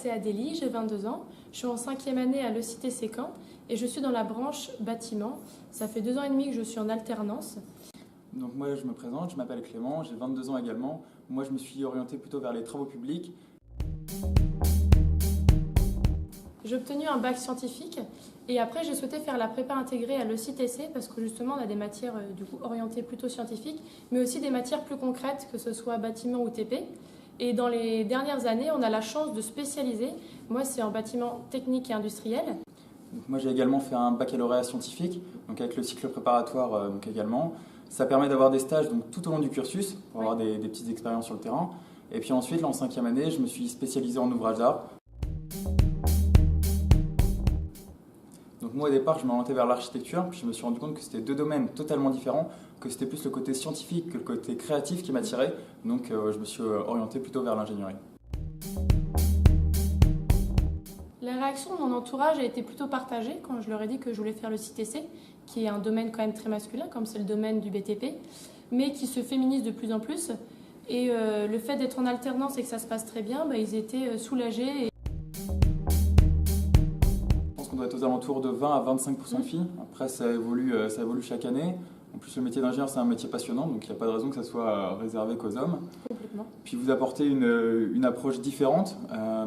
c'est Adélie, j'ai 22 ans. Je suis en 5e année à l'ECTC Caen et je suis dans la branche bâtiment. Ça fait 2 ans et demi que je suis en alternance. Donc moi je me présente, je m'appelle Clément, j'ai 22 ans également. Moi je me suis orienté plutôt vers les travaux publics. J'ai obtenu un bac scientifique et après j'ai souhaité faire la prépa intégrée à l'ECTC parce que justement on a des matières du coup orientées plutôt scientifiques mais aussi des matières plus concrètes que ce soit bâtiment ou TP. Et dans les dernières années on a la chance de spécialiser. Moi c'est en bâtiment technique et industriel. Donc moi j'ai également fait un baccalauréat scientifique, donc avec le cycle préparatoire donc également. Ça permet d'avoir des stages donc, tout au long du cursus pour avoir des petites expériences sur le terrain. Et puis ensuite, là, en 5e année, je me suis spécialisé en ouvrage d'art. Donc moi au départ, je m'orientais vers l'architecture, puis je me suis rendu compte que c'était 2 domaines totalement différents, que c'était plus le côté scientifique que le côté créatif qui m'attirait. Donc je me suis orienté plutôt vers l'ingénierie. La réaction de mon entourage a été plutôt partagée quand je leur ai dit que je voulais faire le CTC, qui est un domaine quand même très masculin, comme c'est le domaine du BTP, mais qui se féminise de plus en plus. Et le fait d'être en alternance et que ça se passe très bien, ils étaient soulagés. Je pense qu'on doit être aux alentours de 20 à 25% de filles. Après, ça évolue chaque année. En plus, le métier d'ingénieur, c'est un métier passionnant, donc il n'y a pas de raison que ça soit réservé qu'aux hommes. Complètement. Puis vous apportez une approche différente,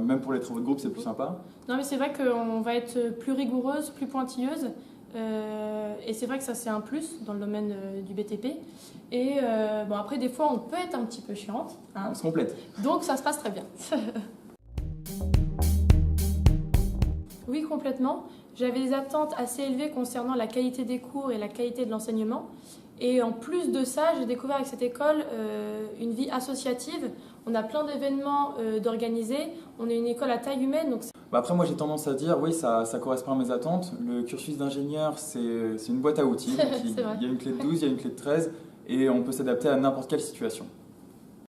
même pour les travaux de groupe, c'est plus sympa. Non, mais c'est vrai qu'on va être plus rigoureuse, plus pointilleuse. Et c'est vrai que ça, c'est un plus dans le domaine du BTP. Et après, des fois, on peut être un petit peu chiante. On se complète. Donc, ça se passe très bien. Oui, complètement. J'avais des attentes assez élevées concernant la qualité des cours et la qualité de l'enseignement. Et en plus de ça, j'ai découvert avec cette école une vie associative. On a plein d'événements d'organiser. On est une école à taille humaine. Donc Après, moi, j'ai tendance à dire, oui, ça correspond à mes attentes. Le cursus d'ingénieur, c'est une boîte à outils. Il y a une clé de 12, il y a une clé de 13, et on peut s'adapter à n'importe quelle situation.